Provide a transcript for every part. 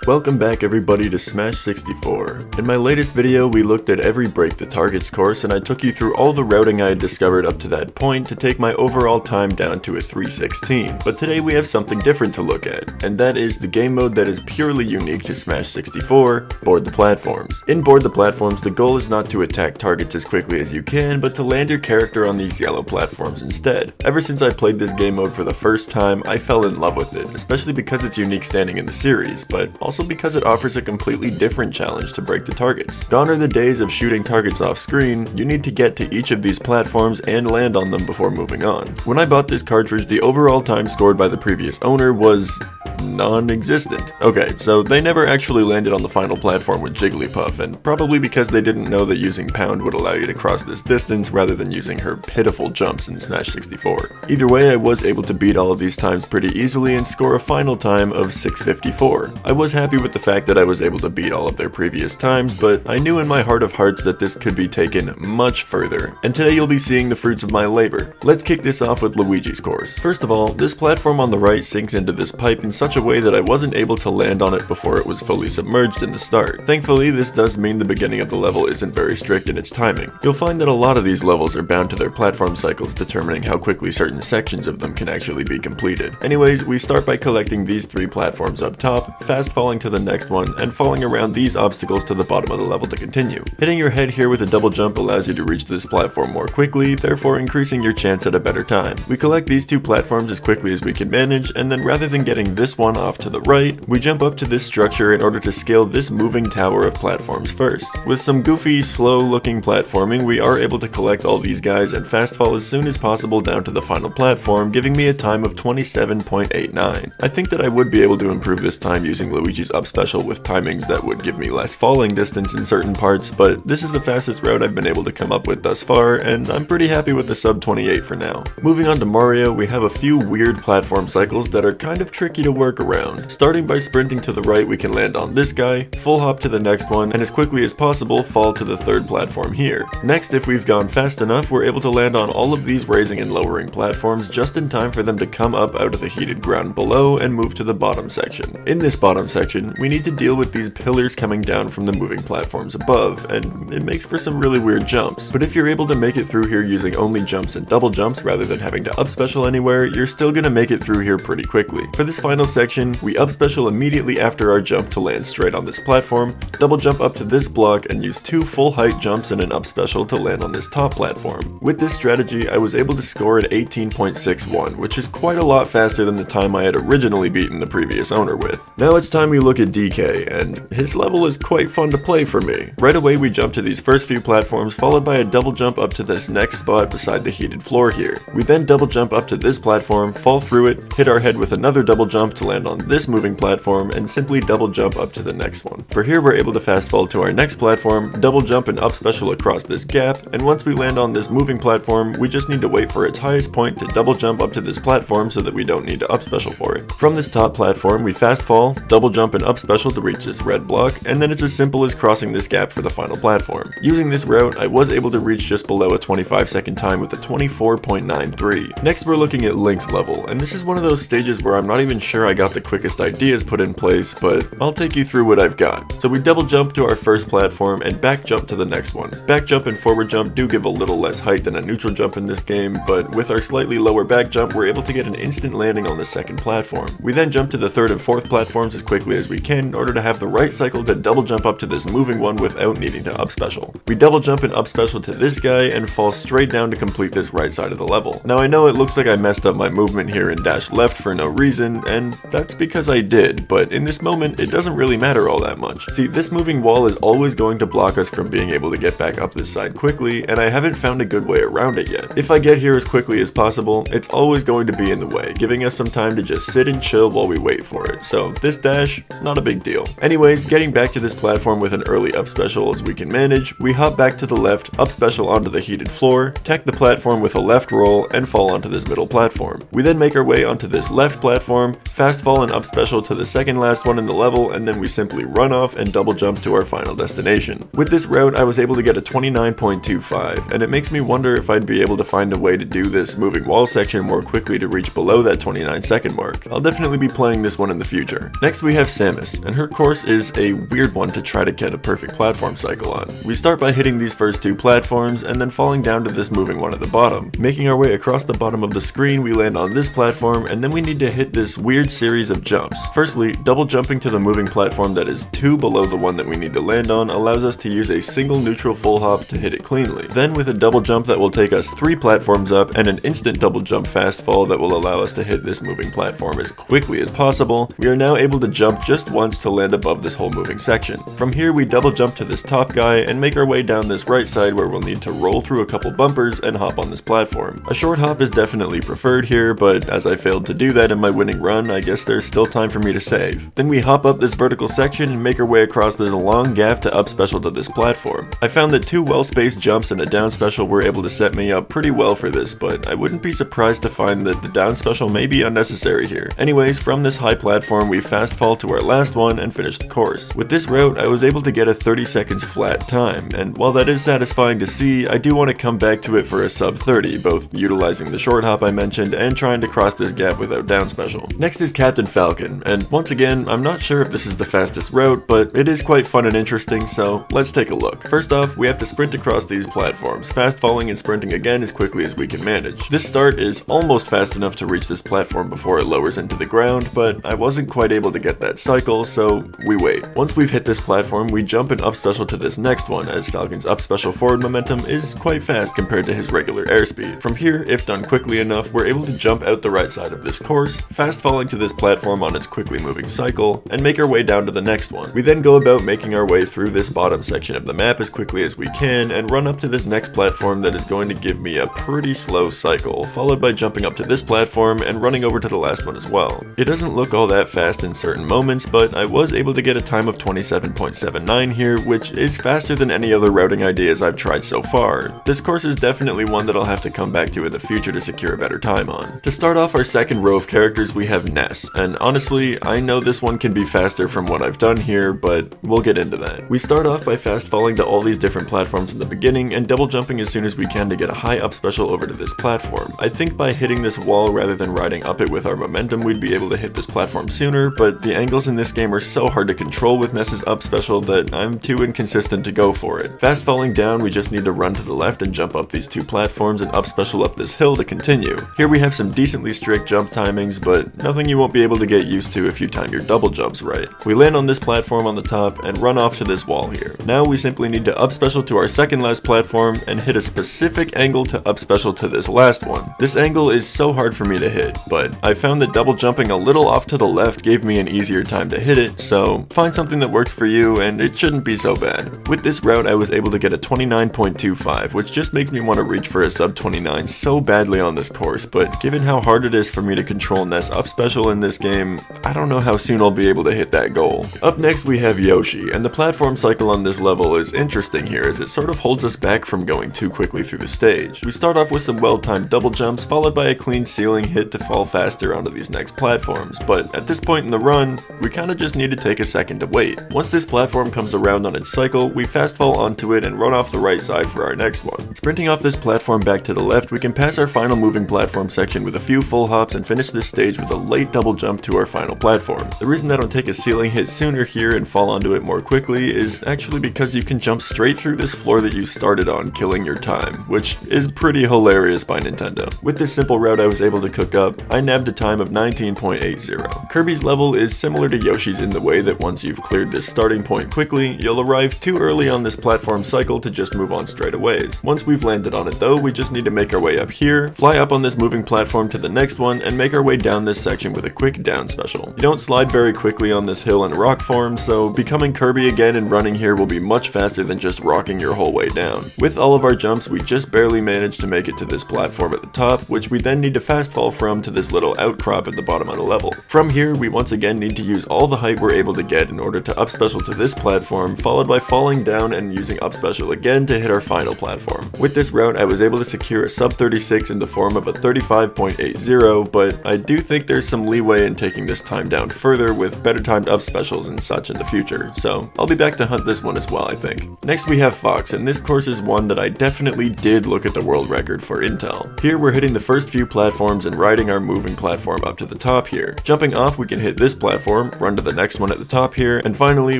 Welcome back everybody to Smash 64. In my latest video we looked at every Break the Targets course and I took you through all the routing I had discovered up to that point to take my overall time down to a 3:16. But today we have something different to look at, and that is the game mode that is purely unique to Smash 64, Board the Platforms. In Board the Platforms, the goal is not to attack targets as quickly as you can, but to land your character on these yellow platforms instead. Ever since I played this game mode for the first time, I fell in love with it, especially because it's unique standing in the series, but also because it offers a completely different challenge to break the targets. Gone are the days of shooting targets off screen. You need to get to each of these platforms and land on them before moving on. When I bought this cartridge, the overall time scored by the previous owner was non-existent. Okay, so they never actually landed on the final platform with Jigglypuff, and probably because they didn't know that using Pound would allow you to cross this distance rather than using her pitiful jumps in Smash 64. Either way, I was able to beat all of these times pretty easily and score a final time of 6:54. I was happy with the fact that I was able to beat all of their previous times, but I knew in my heart of hearts that this could be taken much further, and today you'll be seeing the fruits of my labor. Let's kick this off with Luigi's course. First of all, this platform on the right sinks into this pipe in such a way that I wasn't able to land on it before it was fully submerged in the start. Thankfully, this does mean the beginning of the level isn't very strict in its timing. You'll find that a lot of these levels are bound to their platform cycles, determining how quickly certain sections of them can actually be completed. Anyways, we start by collecting these 3 platforms up top, fast falling to the next one, and falling around these obstacles to the bottom of the level to continue. Hitting your head here with a double jump allows you to reach this platform more quickly, therefore increasing your chance at a better time. We collect these 2 platforms as quickly as we can manage, and then rather than getting this one off to the right, we jump up to this structure in order to scale this moving tower of platforms first. With some goofy, slow-looking platforming, we are able to collect all these guys and fast fall as soon as possible down to the final platform, giving me a time of 27.89. I think that I would be able to improve this time using Luigi's up special with timings that would give me less falling distance in certain parts, but this is the fastest route I've been able to come up with thus far, and I'm pretty happy with the sub 28 for now. Moving on to Mario, we have a few weird platform cycles that are kind of tricky to work around. Starting by sprinting to the right, we can land on this guy, full hop to the next one, and as quickly as possible fall to the 3rd platform here. Next, if we've gone fast enough, we're able to land on all of these raising and lowering platforms just in time for them to come up out of the heated ground below and move to the bottom section. In this bottom section, we need to deal with these pillars coming down from the moving platforms above, and it makes for some really weird jumps. But if you're able to make it through here using only jumps and double jumps rather than having to up special anywhere, you're still gonna make it through here pretty quickly. For this final section, we up special immediately after our jump to land straight on this platform, double jump up to this block, and use 2 full height jumps and an up special to land on this top platform. With this strategy, I was able to score at 18.61, which is quite a lot faster than the time I had originally beaten the previous owner with. Now it's time we look at DK, and his level is quite fun to play for me. Right away we jump to these first few platforms, followed by a double jump up to this next spot beside the heated floor here. We then double jump up to this platform, fall through it, hit our head with another double jump to land on this moving platform, and simply double jump up to the next one. For here we're able to fast fall to our next platform, double jump and up special across this gap, and once we land on this moving platform, we just need to wait for its highest point to double jump up to this platform so that we don't need to up special for it. From this top platform, we fast fall, double jump and up special to reach this red block, and then it's as simple as crossing this gap for the final platform. Using this route, I was able to reach just below a 25-second time with a 24.93. Next we're looking at Link's level, and this is one of those stages where I'm not even sure I got the quickest ideas put in place, but I'll take you through what I've got. So we double jump to our first platform and back jump to the next one. Back jump and forward jump do give a little less height than a neutral jump in this game, but with our slightly lower back jump, we're able to get an instant landing on the second platform. We then jump to the 3rd and 4th platforms as quickly as we can in order to have the right cycle to double jump up to this moving one without needing to up special. We double jump and up special to this guy and fall straight down to complete this right side of the level. Now I know it looks like I messed up my movement here and dashed left for no reason, and that's because I did, but in this moment it doesn't really matter all that much. See, this moving wall is always going to block us from being able to get back up this side quickly, and I haven't found a good way around it yet. If I get here as quickly as possible, it's always going to be in the way, giving us some time to just sit and chill while we wait for it. So this dash, not a big deal. Anyways, getting back to this platform with an early up special as we can manage, we hop back to the left, up special onto the heated floor, tech the platform with a left roll, and fall onto this middle platform. We then make our way onto this left platform, fast fall and up special to the second last one in the level, and then we simply run off and double jump to our final destination. With this route, I was able to get a 29.25, and it makes me wonder if I'd be able to find a way to do this moving wall section more quickly to reach below that 29-second mark. I'll definitely be playing this one in the future. Next we have Samus, and her course is a weird one to try to get a perfect platform cycle on. We start by hitting these first two platforms and then falling down to this moving one at the bottom. Making our way across the bottom of the screen, we land on this platform, and then we need to hit this weird series of jumps. Firstly, double jumping to the moving platform that is 2 below the one that we need to land on allows us to use a single neutral full hop to hit it cleanly. Then with a double jump that will take us 3 platforms up and an instant double jump fast fall that will allow us to hit this moving platform as quickly as possible, we are now able to jump just once to land above this whole moving section. From here we double jump to this top guy and make our way down this right side where we'll need to roll through a couple bumpers and hop on this platform. A short hop is definitely preferred here, but as I failed to do that in my winning run, I guess there's still time for me to save. Then we hop up this vertical section and make our way across this long gap to up special to this platform. I found that 2 well-spaced jumps and a down special were able to set me up pretty well for this, but I wouldn't be surprised to find that the down special may be unnecessary here. Anyways, from this high platform we fast fall to our last one and finish the course. With this route I was able to get a 30 seconds flat time, and while that is satisfying to see, I do want to come back to it for a sub 30, both utilizing the short hop I mentioned and trying to cross this gap without down special. Next is Captain Falcon, and once again I'm not sure if this is the fastest route, but it is quite fun and interesting, so let's take a look. First off, we have to sprint across these platforms, fast falling and sprinting again as quickly as we can manage. This start is almost fast enough to reach this platform before it lowers into the ground, but I wasn't quite able to get that cycle, so we wait. Once we've hit this platform, we jump and up special to this next one, as Falcon's up special forward momentum is quite fast compared to his regular airspeed. From here, if done quickly enough, we're able to jump out the right side of this course, fast falling to this platform on its quickly moving cycle, and make our way down to the next one. We then go about making our way through this bottom section of the map as quickly as we can, and run up to this next platform that is going to give me a pretty slow cycle, followed by jumping up to this platform and running over to the last one as well. It doesn't look all that fast in certain moments, but I was able to get a time of 27.79 here, which is faster than any other routing ideas I've tried so far. This course is definitely one that I'll have to come back to in the future to secure a better time on. To start off our second row of characters, we have Ness, and honestly, I know this one can be faster from what I've done here, but we'll get into that. We start off by fast falling to all these different platforms in the beginning and double jumping as soon as we can to get a high up special over to this platform. I think by hitting this wall rather than riding up it with our momentum we'd be able to hit this platform sooner, but the angles in this game are so hard to control with Ness's up special that I'm too inconsistent to go for it. Fast falling down, we just need to run to the left and jump up these 2 platforms and up special up this hill to continue. Here we have some decently strict jump timings, but nothing you won't be able to get used to if you time your double jumps right. We land on this platform on the top and run off to this wall here. Now we simply need to up special to our second last platform and hit a specific angle to up special to this last one. This angle is so hard for me to hit, but I found that double jumping a little off to the left gave me an easier time to hit it, so find something that works for you and it shouldn't be so bad. With this route I was able to get a 29.25, which just makes me want to reach for a sub 29 so badly on this course, but given how hard it is for me to control Ness up special in this game, I don't know how soon I'll be able to hit that goal. Up next we have Yoshi, and the platform cycle on this level is interesting here as it sort of holds us back from going too quickly through the stage. We start off with some well-timed double jumps followed by a clean ceiling hit to fall faster onto these next platforms, but at this point in the run, we kinda just need to take a second to wait. Once this platform comes around on its cycle, we fast fall onto it and run off the right side for our next one. Sprinting off this platform back to the left, we can pass our final moving platform section with a few full hops and finish this stage with a late double jump to our final platform. The reason I don't take a ceiling hit sooner here and fall onto it more quickly is actually because you can jump straight through this floor that you started on, killing your time, which is pretty hilarious by Nintendo. With this simple route I was able to cook up, I nabbed a time of 19.80. Kirby's level is similar to Yoshi's in the way that once you've cleared this starting point quickly, you'll arrive too early on this platform cycle to just move on straight away. Once we've landed on it though, we just need to make our way up here, fly up on this moving platform to the next one, and make our way down this section with a quick down special. You don't slide very quickly on this hill in rock form, so becoming Kirby again and running here will be much faster than just rocking your whole way down. With all of our jumps, we just barely managed to make it to this platform at the top, which we then need to fast fall from to this little outcrop at the bottom of the level. From here, we once again need to use all the height we're able to get in order to up special to this platform, followed by falling down and using up special again to hit our final platform. With this route, I was able to secure a sub 36 in the form of a 35.80, but I do think there's some leeway in taking this time down further with better timed up specials and such in the future, so I'll be back to hunt this one as well, I think. Next we have Fox, and this course is one that I definitely did look at the world record for Intel. Here we're hitting the first few platforms and riding our moving platform up to the top here. Jumping off, we can hit this platform, platform, run to the next one at the top here, and finally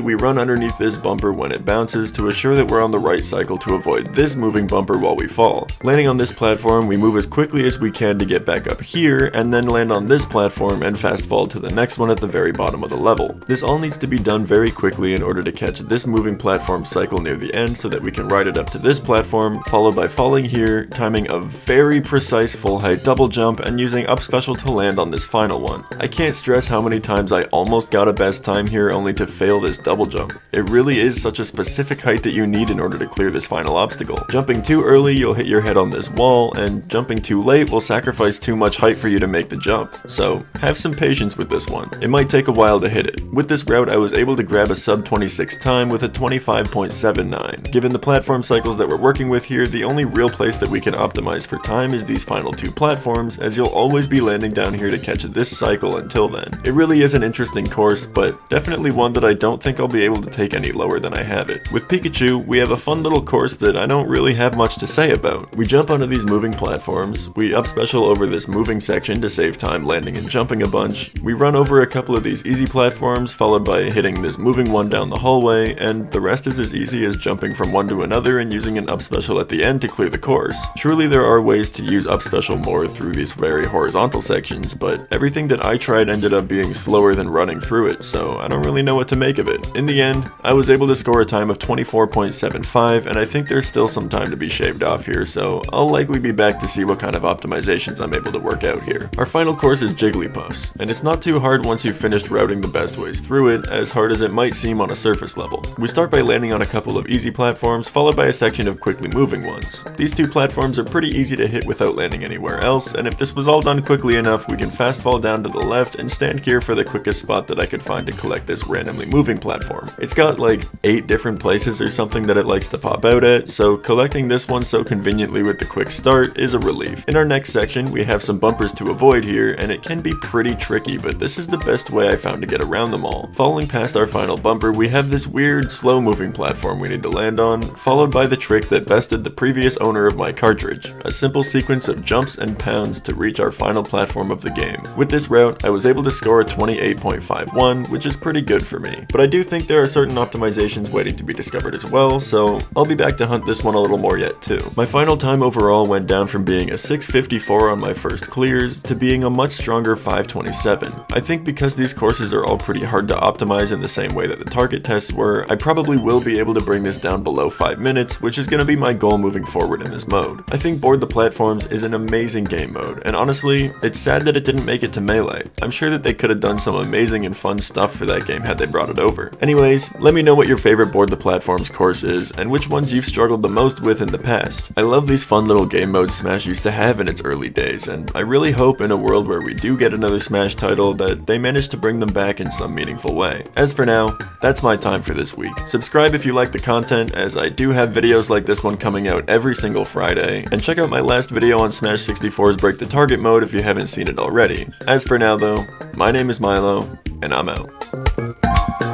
we run underneath this bumper when it bounces to assure that we're on the right cycle to avoid this moving bumper while we fall. Landing on this platform, we move as quickly as we can to get back up here, and then land on this platform and fast fall to the next one at the very bottom of the level. This all needs to be done very quickly in order to catch this moving platform cycle near the end so that we can ride it up to this platform, followed by falling here, timing a very precise full height double jump, and using up special to land on this final one. I can't stress how many times I almost got a best time here only to fail this double jump. It really is such a specific height that you need in order to clear this final obstacle. Jumping too early, you'll hit your head on this wall, and jumping too late will sacrifice too much height for you to make the jump. So have some patience with this one. It might take a while to hit it. With this route, I was able to grab a sub 26 time with a 25.79. Given the platform cycles that we're working with here, the only real place that we can optimize for time is these final two platforms, as you'll always be landing down here to catch this cycle until then. It really is an interesting course, but definitely one that I don't think I'll be able to take any lower than I have it. With Pikachu, we have a fun little course that I don't really have much to say about. We jump onto these moving platforms, we up special over this moving section to save time landing and jumping a bunch, we run over a couple of these easy platforms followed by hitting this moving one down the hallway, and the rest is as easy as jumping from one to another and using an up special at the end to clear the course. Truly there are ways to use up special more through these very horizontal sections, but everything that I tried ended up being slower than running through it, so I don't really know what to make of it. In the end, I was able to score a time of 24.75, and I think there's still some time to be shaved off here, so I'll likely be back to see what kind of optimizations I'm able to work out here. Our final course is Jigglypuffs, and it's not too hard once you've finished routing the best ways through it, as hard as it might seem on a surface level. We start by landing on a couple of easy platforms, followed by a section of quickly moving ones. These two platforms are pretty easy to hit without landing anywhere else, and if this was all done quickly enough, we can fast fall down to the left and stand here for the quickest spot that I could find to collect this randomly moving platform. It's got like 8 different places or something that it likes to pop out at, so collecting this one so conveniently with the quick start is a relief. In our next section, we have some bumpers to avoid here, and it can be pretty tricky, but this is the best way I found to get around them all. Following past our final bumper, we have this weird, slow moving platform we need to land on, followed by the trick that bested the previous owner of my cartridge, a simple sequence of jumps and pounds to reach our final platform of the game. With this route, I was able to score a 28.51, which is pretty good for me, but I do think there are certain optimizations waiting to be discovered as well, so I'll be back to hunt this one a little more yet too. My final time overall went down from being a 6.54 on my first clears to being a much stronger 5.27. I think because these courses are all pretty hard to optimize in the same way that the target tests were, I probably will be able to bring this down below 5 minutes, which is going to be my goal moving forward in this mode. I think Board the Platforms is an amazing game mode, and honestly, it's sad that it didn't make it to Melee. I'm sure that they could have done some amazing and fun stuff for that game had they brought it over. Anyways, let me know what your favorite Board the Platforms course is, and which ones you've struggled the most with in the past. I love these fun little game modes Smash used to have in its early days, and I really hope in a world where we do get another Smash title that they manage to bring them back in some meaningful way. As for now, that's my time for this week. Subscribe if you like the content, as I do have videos like this one coming out every single Friday, and check out my last video on Smash 64's Break the Target mode if you haven't seen it already. As for now though, my name is Myloe, and I'm out.